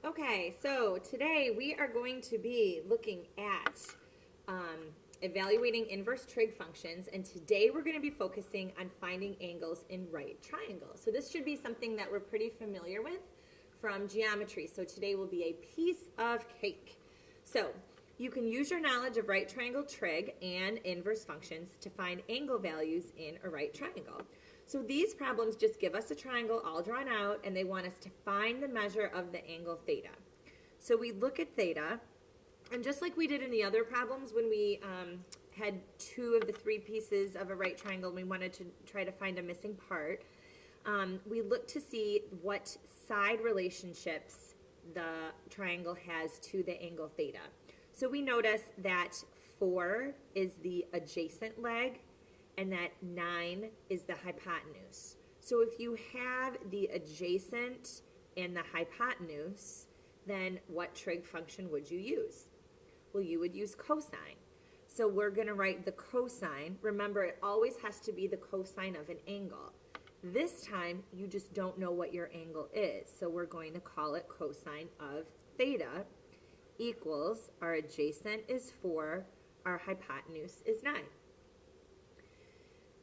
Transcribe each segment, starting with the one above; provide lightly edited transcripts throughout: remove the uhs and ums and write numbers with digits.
Okay, so today we are going to be looking at evaluating inverse trig functions, and today we're going to be focusing on finding angles in right triangles. So this should be something that we're pretty familiar with from geometry. So today will be a piece of cake. So you can use your knowledge of right triangle trig and inverse functions to find angle values in a right triangle. So these problems just give us a triangle all drawn out, and they want us to find the measure of the angle theta. So we look at theta, and just like we did in the other problems when we had two of the three pieces of a right triangle and we wanted to try to find a missing part, we look to see what side relationships the triangle has to the angle theta. So we notice that 4 is the adjacent leg and that 9 is the hypotenuse. So if you have the adjacent and the hypotenuse, then what trig function would you use? Well, you would use cosine. So we're going to write the cosine. Remember, it always has to be the cosine of an angle. This time, you just don't know what your angle is. So we're going to call it cosine of theta equals our adjacent is 4, our hypotenuse is 9.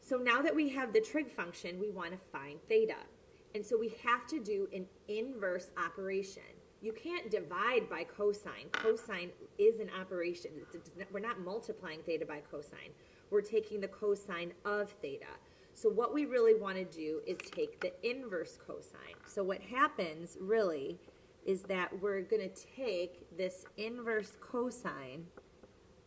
So now that we have the trig function, we want to find theta. And so we have to do an inverse operation. You can't divide by cosine. Cosine is an operation. We're not multiplying theta by cosine. We're taking the cosine of theta. So what we really want to do is take the inverse cosine. So what happens really is that we're going to take this inverse cosine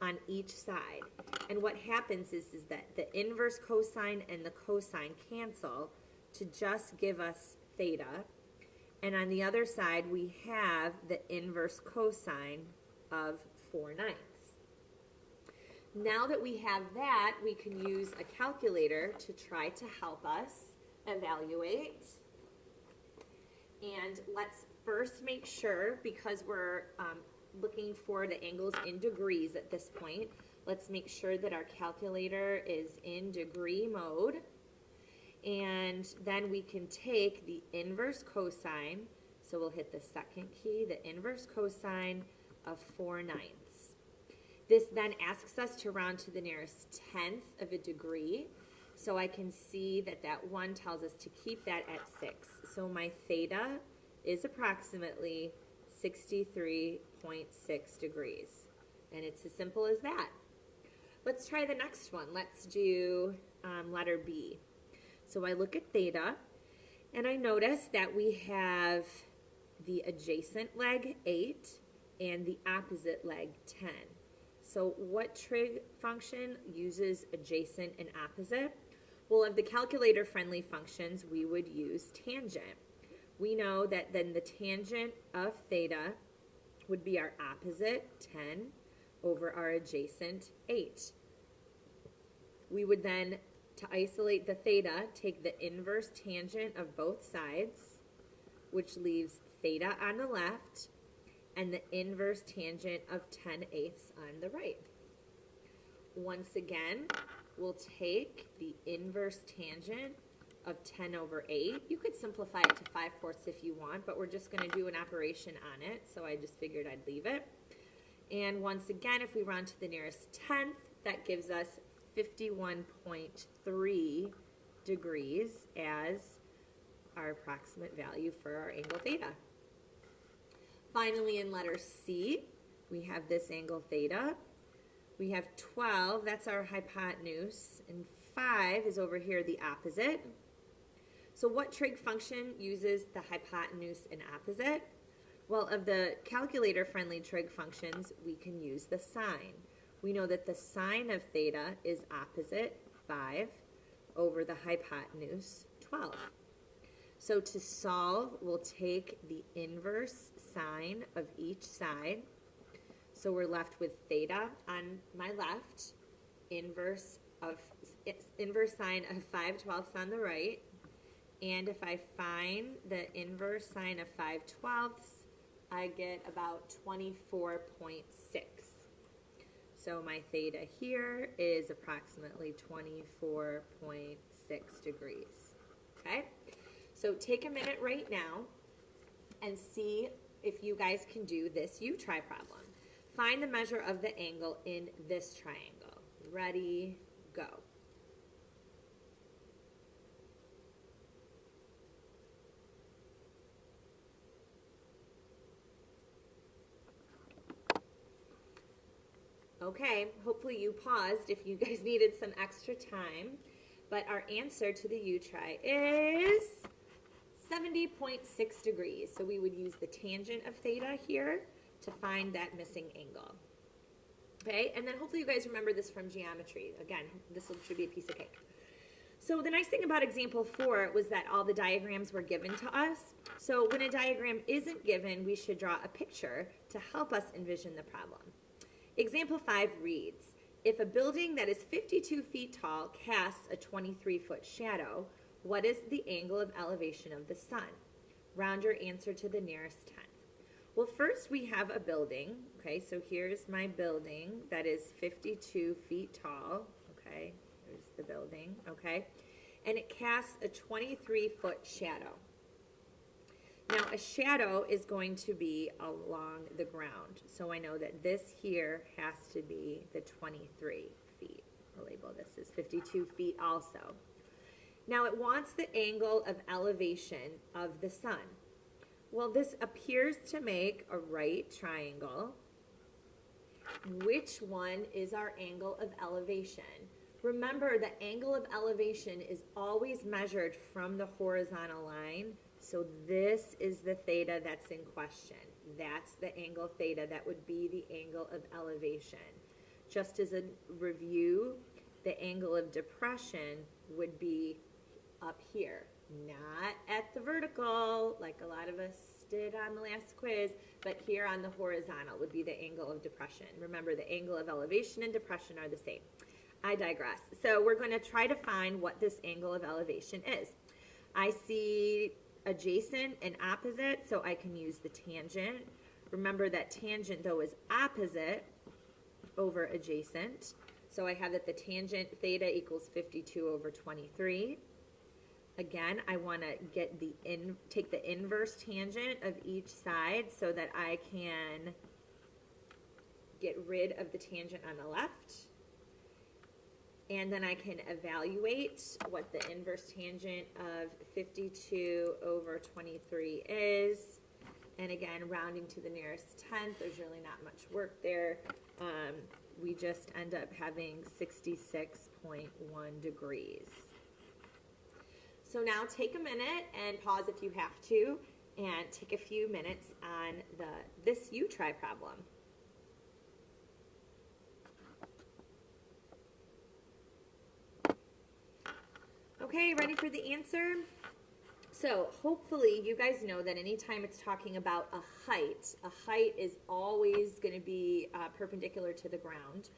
on each side. And what happens is that the inverse cosine and the cosine cancel to just give us theta. And on the other side, we have the inverse cosine of 4/9. Now that we have that, we can use a calculator to try to help us evaluate. And let's first make sure, because we're looking for the angles in degrees at this point, let's make sure that our calculator is in degree mode. And then we can take the inverse cosine, so we'll hit the second key, the inverse cosine of 4/9. This then asks us to round to the nearest tenth of a degree, so I can see that that 1 tells us to keep that at 6. So my theta is approximately 63.6 degrees, and it's as simple as that. Let's try the next one. Let's do letter B. So I look at theta, and I notice that we have the adjacent leg 8 and the opposite leg 10. So what trig function uses adjacent and opposite? Well, of the calculator-friendly functions, we would use tangent. We know that then the tangent of theta would be our opposite, 10, over our adjacent, 8. We would then, to isolate the theta, take the inverse tangent of both sides, which leaves theta on the left, and the inverse tangent of 10/8 on the right. Once again, we'll take the inverse tangent of 10 over 8. You could simplify it to 5/4 if you want, but we're just going to do an operation on it, so I just figured I'd leave it. And once again, if we round to the nearest tenth, that gives us 51.3 degrees as our approximate value for our angle theta. Finally, in letter C, we have this angle theta. We have 12, that's our hypotenuse, and 5 is over here the opposite. So what trig function uses the hypotenuse and opposite? Well, of the calculator-friendly trig functions, we can use the sine. We know that the sine of theta is opposite, 5, over the hypotenuse, 12. So to solve, we'll take the inverse sine of each side. So we're left with theta on my left, inverse sine of 5/12 on the right. And if I find the inverse sine of 5/12, I get about 24.6. So my theta here is approximately 24.6 degrees. Okay? So take a minute right now and see if you guys can do this U-try problem. Find the measure of the angle in this triangle. Ready, go. Okay, hopefully you paused if you guys needed some extra time. But our answer to the U-try is 70.6 degrees. So we would use the tangent of theta here to find that missing angle. Okay, and then hopefully you guys remember this from geometry. Again, this should be a piece of cake. So the nice thing about example 4 was that all the diagrams were given to us. So when a diagram isn't given, we should draw a picture to help us envision the problem. Example 5 reads, if a building that is 52 feet tall casts a 23-foot shadow, what is the angle of elevation of the sun? Round your answer to the nearest tenth. Well, first we have a building. Okay, so here's my building that is 52 feet tall. Okay, there's the building. Okay, and it casts a 23-foot shadow. Now, a shadow is going to be along the ground. So I know that this here has to be the 23 feet. I'll label this as 52 feet also. Now, it wants the angle of elevation of the sun. Well, this appears to make a right triangle. Which one is our angle of elevation? Remember, the angle of elevation is always measured from the horizontal line. So this is the theta that's in question. That's the angle theta. That would be the angle of elevation. Just as a review, the angle of depression would be up here, not at the vertical like a lot of us did on the last quiz, but here on the horizontal would be the angle of depression. Remember, the angle of elevation and depression are the same. I digress. So we're going to try to find what this angle of elevation is. I see adjacent and opposite, so I can use the tangent. Remember that tangent, though, is opposite over adjacent. So I have that the tangent theta equals 52 over 23. Again, I want to get take the inverse tangent of each side so that I can get rid of the tangent on the left. And then I can evaluate what the inverse tangent of 52 over 23 is. And again, rounding to the nearest tenth, there's really not much work there. We just end up having 66.1 degrees. So now take a minute and pause if you have to, and take a few minutes on this U-try problem. Okay, ready for the answer? So hopefully you guys know that anytime it's talking about a height is always going to be perpendicular to the ground.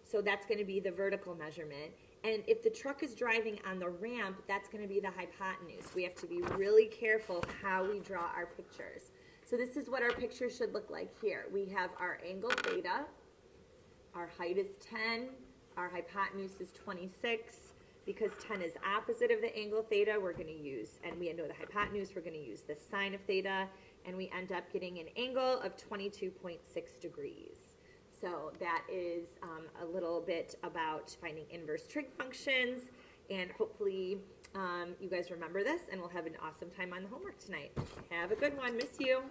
So that's going to be the vertical measurement. And if the truck is driving on the ramp, that's going to be the hypotenuse. We have to be really careful how we draw our pictures. So this is what our picture should look like here. We have our angle theta. Our height is 10. Our hypotenuse is 26. Because 10 is opposite of the angle theta, we're going to use, and we know the hypotenuse, we're going to use the sine of theta, and we end up getting an angle of 22.6 degrees. So that is a little bit about finding inverse trig functions, and hopefully you guys remember this, and we'll have an awesome time on the homework tonight. Have a good one. Miss you.